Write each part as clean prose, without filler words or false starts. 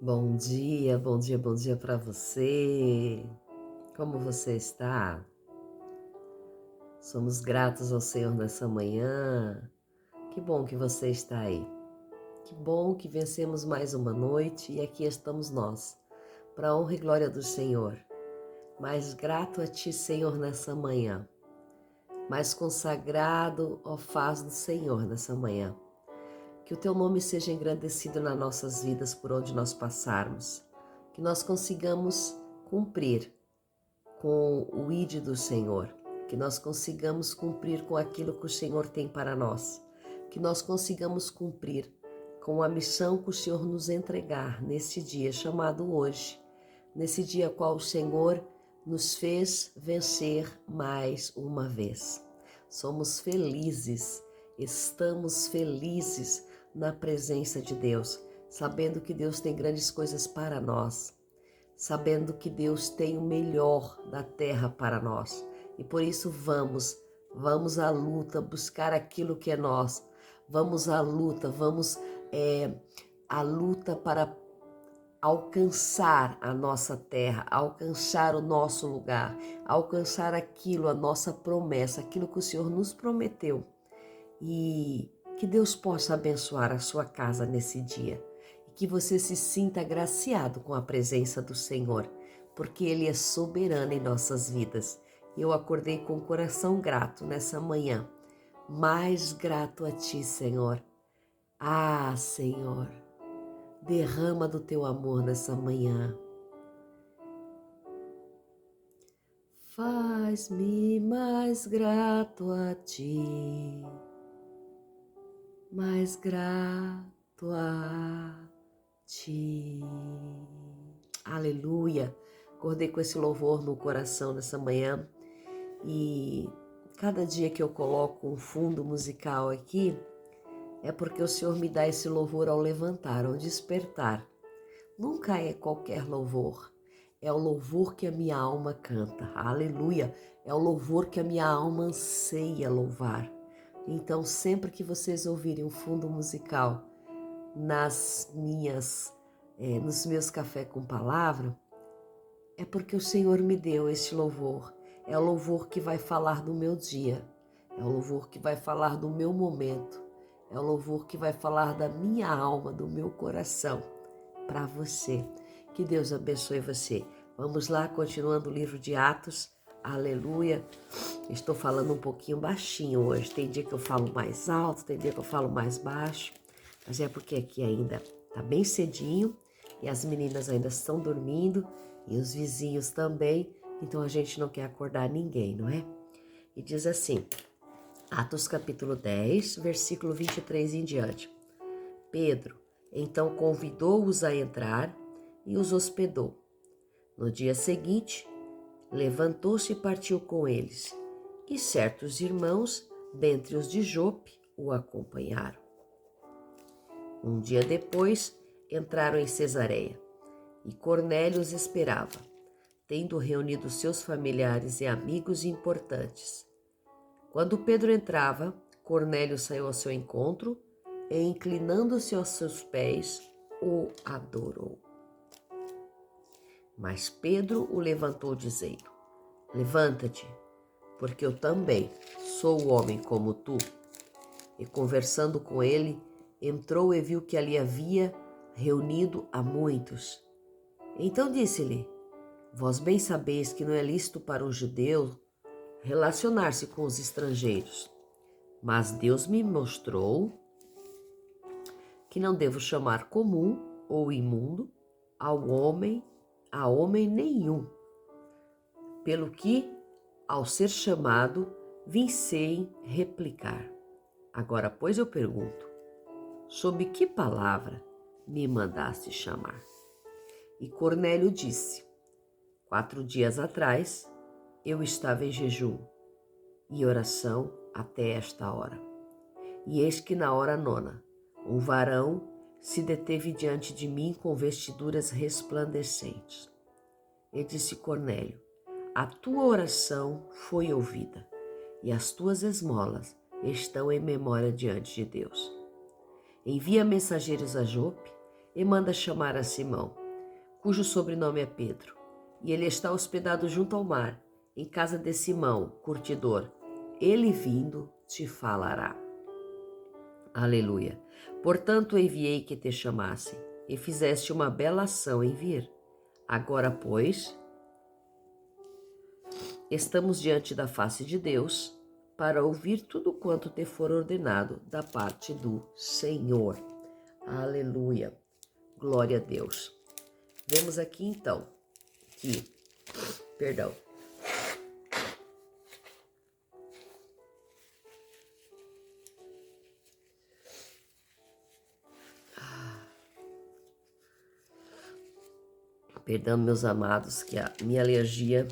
Bom dia, bom dia, bom dia para você. Como você está? Somos gratos ao Senhor nessa manhã. Que bom que você está aí. Que bom que vencemos mais uma noite e aqui estamos nós, para a honra e glória do Senhor. Mais grato a Ti, Senhor, nessa manhã. Mais consagrado ao faz do Senhor nessa manhã. Que o Teu nome seja engrandecido nas nossas vidas por onde nós passarmos. Que nós consigamos cumprir com o ID do Senhor, que nós consigamos cumprir com aquilo que o Senhor tem para nós, que nós consigamos cumprir com a missão que o Senhor nos entregar nesse dia chamado hoje, nesse dia qual o Senhor nos fez vencer mais uma vez. Somos felizes, estamos felizes na presença de Deus, sabendo que Deus tem grandes coisas para nós, sabendo que Deus tem o melhor da terra para nós. E por isso vamos à luta, buscar aquilo que é nós. Vamos à luta, vamos à luta para alcançar a nossa terra, alcançar o nosso lugar, alcançar aquilo, a nossa promessa, aquilo que o Senhor nos prometeu. E que Deus possa abençoar a sua casa nesse dia. E que você se sinta agraciado com a presença do Senhor, porque Ele é soberano em nossas vidas. Eu acordei com o coração grato nessa manhã. Mais grato a Ti, Senhor. Ah, Senhor, derrama do Teu amor nessa manhã. Faz-me mais grato a Ti, mais grato a Ti. Aleluia! Acordei com esse louvor no coração nessa manhã e cada dia que eu coloco um fundo musical aqui é porque o Senhor me dá esse louvor ao levantar, ao despertar. Nunca é qualquer louvor, é o louvor que a minha alma canta. Aleluia! É o louvor que a minha alma anseia louvar. Então, sempre que vocês ouvirem um fundo musical nos meus cafés com palavra, é porque o Senhor me deu este louvor. É o louvor que vai falar do meu dia, é o louvor que vai falar do meu momento, é o louvor que vai falar da minha alma, do meu coração, para você. Que Deus abençoe você. Vamos lá, continuando o livro de Atos. Aleluia. Estou falando um pouquinho baixinho hoje. Tem dia que eu falo mais alto, tem dia que eu falo mais baixo. Mas é porque aqui ainda tá bem cedinho e as meninas ainda estão dormindo e os vizinhos também. Então a gente não quer acordar ninguém, não é? E diz assim, Atos capítulo 10, versículo 23 em diante. Pedro então convidou-os a entrar e os hospedou. No dia seguinte, levantou-se e partiu com eles, e certos irmãos, dentre os de Jope, o acompanharam. Um dia depois, entraram em Cesareia, e Cornélio os esperava, tendo reunido seus familiares e amigos importantes. Quando Pedro entrava, Cornélio saiu ao seu encontro e, inclinando-se aos seus pés, o adorou. Mas Pedro o levantou, dizendo: Levanta-te, porque eu também sou homem como tu. E conversando com ele, entrou e viu que ali havia reunido a muitos. Então disse-lhe: Vós bem sabeis que não é lícito para um judeu relacionar-se com os estrangeiros, mas Deus me mostrou que não devo chamar comum ou imundo a homem nenhum, pelo que, ao ser chamado, vim sem replicar. Agora, pois, eu pergunto, sob que palavra me mandaste chamar? E Cornélio disse, 4 dias atrás, eu estava em jejum e oração até esta hora. E eis que na hora 9, um varão se deteve diante de mim com vestiduras resplandecentes. E disse Cornélio, a tua oração foi ouvida, e as tuas esmolas estão em memória diante de Deus. Envia mensageiros a Jope e manda chamar a Simão, cujo sobrenome é Pedro, e ele está hospedado junto ao mar, em casa de Simão, curtidor. Ele vindo te falará. Aleluia. Portanto, enviei que te chamasse, e fizeste uma bela ação em vir. Agora, pois, estamos diante da face de Deus para ouvir tudo quanto te for ordenado da parte do Senhor. Aleluia. Glória a Deus. Vemos aqui então que, Perdão, meus amados, que a minha alergia,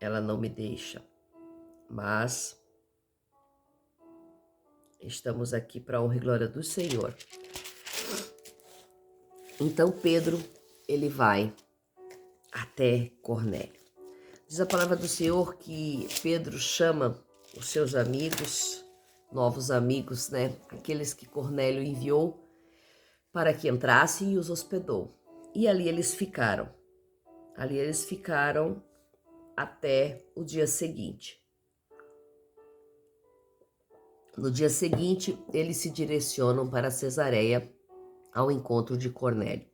ela não me deixa. Mas estamos aqui para a honra e glória do Senhor. Então Pedro, ele vai até Cornélio. Diz a palavra do Senhor que Pedro chama os seus amigos, novos amigos, né? Aqueles que Cornélio enviou para que entrassem e os hospedou. E ali eles ficaram. Ali eles ficaram até o dia seguinte. No dia seguinte, eles se direcionam para Cesareia ao encontro de Cornélio.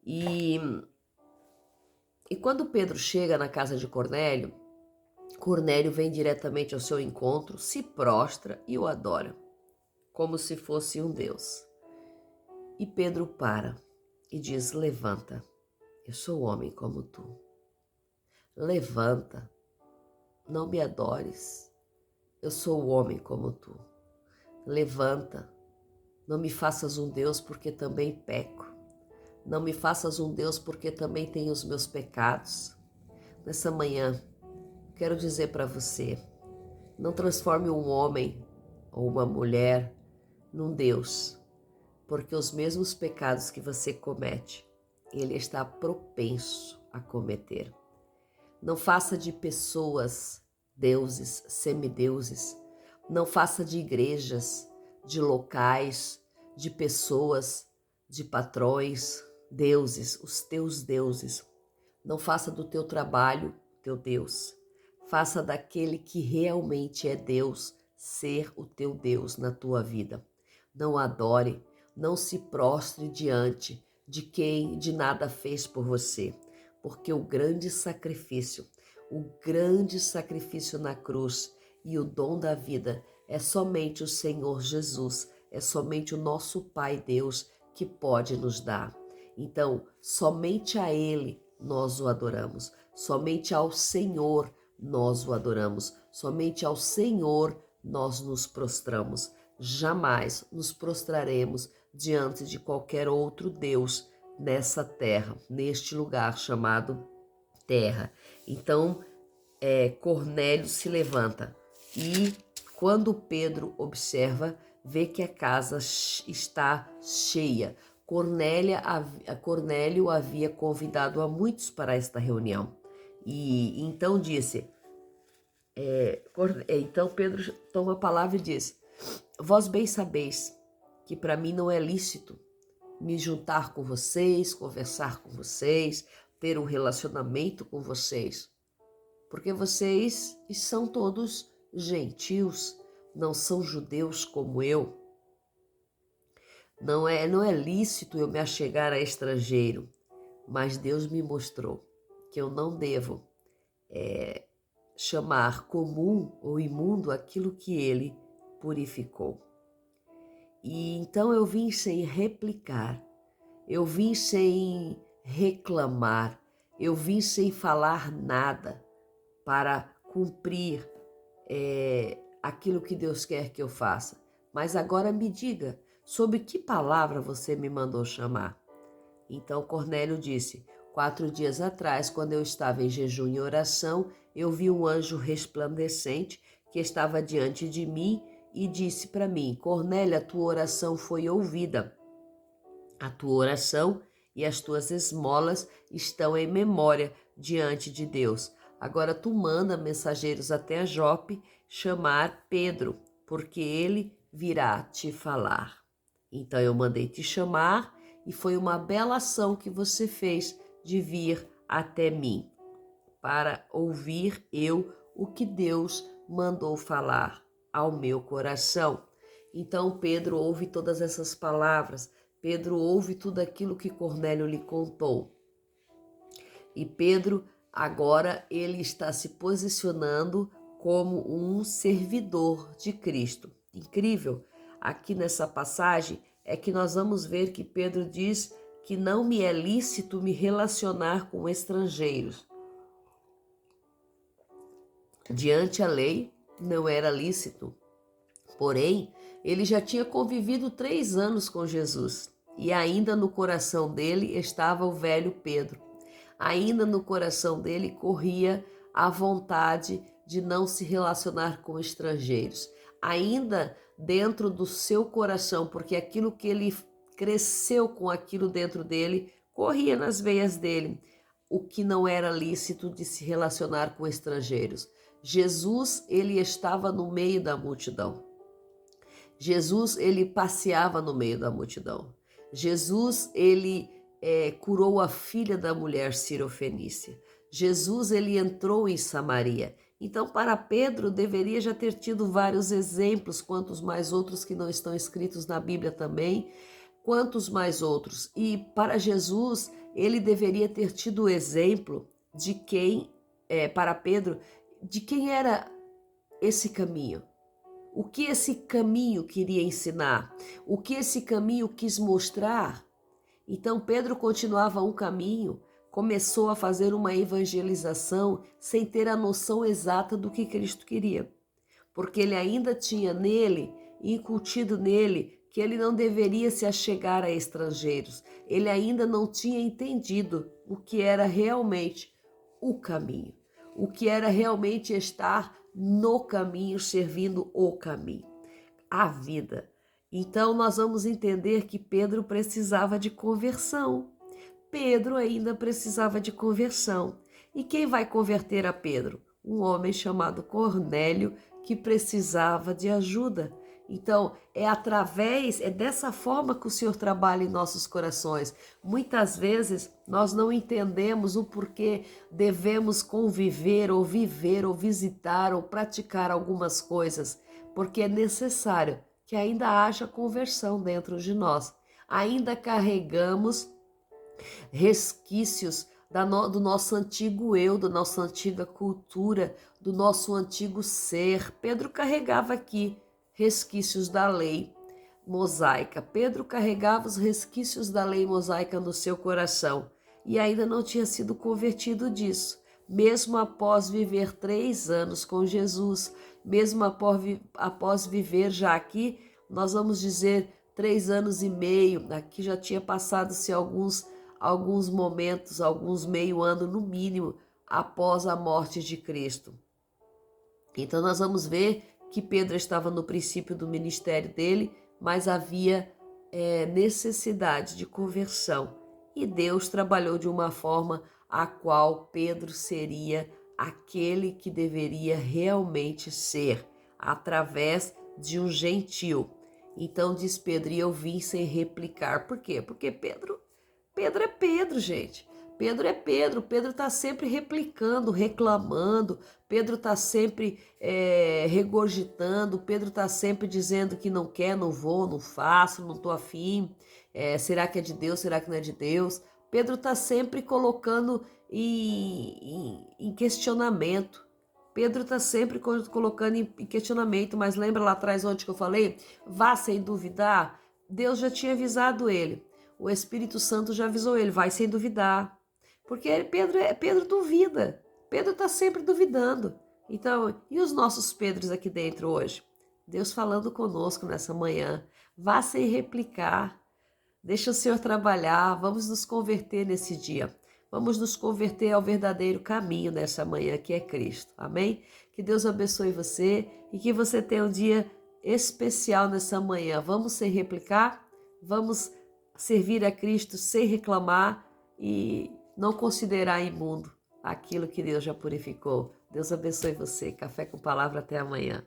E quando Pedro chega na casa de Cornélio, Cornélio vem diretamente ao seu encontro, se prostra e o adora, como se fosse um Deus. E Pedro para e diz: levanta, eu sou homem como tu. Levanta, não me adores, eu sou homem como tu. Levanta, não me faças um Deus porque também peco. Não me faças um Deus porque também tenho os meus pecados. Nessa manhã, quero dizer para você, não transforme um homem ou uma mulher num Deus, porque os mesmos pecados que você comete, ele está propenso a cometer. Não faça de pessoas deuses, semideuses. Não faça de igrejas, de locais, de pessoas, de patrões, deuses, os teus deuses. Não faça do teu trabalho teu Deus. Faça daquele que realmente é Deus ser o teu Deus na tua vida. Não adore, não se prostre diante de quem de nada fez por você, porque o grande sacrifício na cruz e o dom da vida é somente o Senhor Jesus, é somente o nosso Pai Deus que pode nos dar. Então, somente a Ele nós o adoramos, somente ao Senhor nós o adoramos, somente ao Senhor nós nos prostramos. Jamais nos prostraremos diante de qualquer outro Deus nessa terra, neste lugar chamado terra. Então, Cornélio se levanta e quando Pedro observa, vê que a casa está cheia. Cornélio havia convidado a muitos para esta reunião. E então disse, então Pedro toma a palavra e diz: vós bem sabeis que para mim não é lícito me juntar com vocês, conversar com vocês, ter um relacionamento com vocês, porque vocês são todos gentios, não são judeus como eu. Não é lícito eu me achegar a estrangeiro, mas Deus me mostrou que eu não devo chamar comum ou imundo aquilo que Ele purificou. E então eu vim sem replicar, eu vim sem reclamar, eu vim sem falar nada para cumprir aquilo que Deus quer que eu faça. Mas agora me diga, sobre que palavra você me mandou chamar? Então Cornélio disse: 4 dias atrás, quando eu estava em jejum e oração, eu vi um anjo resplandecente que estava diante de mim e disse para mim: Cornélio, a tua oração foi ouvida. A tua oração e as tuas esmolas estão em memória diante de Deus. Agora tu manda mensageiros até a Jope chamar Pedro, porque ele virá te falar. Então eu mandei te chamar e foi uma bela ação que você fez de vir até mim, para ouvir eu o que Deus mandou falar ao meu coração. Então Pedro ouve todas essas palavras, Pedro ouve tudo aquilo que Cornélio lhe contou. E Pedro agora ele está se posicionando como um servidor de Cristo. Incrível aqui nessa passagem é que nós vamos ver que Pedro diz que não me é lícito me relacionar com estrangeiros. Diante a lei, não era lícito. Porém, ele já tinha convivido 3 anos com Jesus e ainda no coração dele estava o velho Pedro. Ainda no coração dele corria a vontade de não se relacionar com estrangeiros. Ainda dentro do seu coração, porque aquilo que ele cresceu com aquilo dentro dele, corria nas veias dele, o que não era lícito de se relacionar com estrangeiros. Jesus, ele estava no meio da multidão. Jesus, ele passeava no meio da multidão. Jesus, ele curou a filha da mulher cirofenícia. Jesus, ele entrou em Samaria. Então, para Pedro, deveria já ter tido vários exemplos, quantos mais outros que não estão escritos na Bíblia também, quantos mais outros. E para Jesus, ele deveria ter tido o exemplo de quem, para Pedro, de quem era esse caminho. O que esse caminho queria ensinar? O que esse caminho quis mostrar? Então Pedro continuava um caminho, começou a fazer uma evangelização sem ter a noção exata do que Cristo queria. Porque ele ainda tinha nele, incutido nele, que ele não deveria se achegar a estrangeiros. Ele ainda não tinha entendido o que era realmente o caminho. O que era realmente estar no caminho, servindo o caminho, a vida. Então nós vamos entender que Pedro precisava de conversão. Pedro ainda precisava de conversão. E quem vai converter a Pedro? Um homem chamado Cornélio que precisava de ajuda. Então, é dessa forma que o Senhor trabalha em nossos corações. Muitas vezes nós não entendemos o porquê devemos conviver ou viver ou visitar ou praticar algumas coisas, porque é necessário que ainda haja conversão dentro de nós. Ainda carregamos resquícios do nosso antigo eu, da nossa antiga cultura, do nosso antigo ser. Pedro carregava aqui resquícios da lei mosaica. Pedro carregava os resquícios da lei mosaica no seu coração e ainda não tinha sido convertido disso. Mesmo após viver 3 anos com Jesus, mesmo após viver já aqui, nós vamos dizer 3 anos e meio, aqui já tinha passado-se alguns momentos, alguns meio ano no mínimo, após a morte de Cristo. Então nós vamos ver que Pedro estava no princípio do ministério dele, mas havia necessidade de conversão. E Deus trabalhou de uma forma a qual Pedro seria aquele que deveria realmente ser, através de um gentil. Então diz Pedro, e eu vim sem replicar. Por quê? Porque Pedro é Pedro, gente. Pedro é Pedro. Pedro está sempre replicando, reclamando. Pedro está sempre regurgitando. Pedro está sempre dizendo que não quer, não vou, não faço, não estou afim. Será que é de Deus? Será que não é de Deus? Pedro está sempre colocando em questionamento. Pedro está sempre colocando em questionamento. Mas lembra lá atrás onde que eu falei? Vá sem duvidar. Deus já tinha avisado ele. O Espírito Santo já avisou ele, vai sem duvidar. Porque Pedro duvida. Pedro está sempre duvidando. Então, e os nossos Pedros aqui dentro hoje? Deus falando conosco nessa manhã. Vá sem replicar. Deixa o Senhor trabalhar. Vamos nos converter nesse dia. Vamos nos converter ao verdadeiro caminho nessa manhã, que é Cristo. Amém? Que Deus abençoe você e que você tenha um dia especial nessa manhã. Vamos sem replicar? Vamos servir a Cristo sem reclamar e não considerar imundo aquilo que Deus já purificou. Deus abençoe você. Café com Palavra, até amanhã.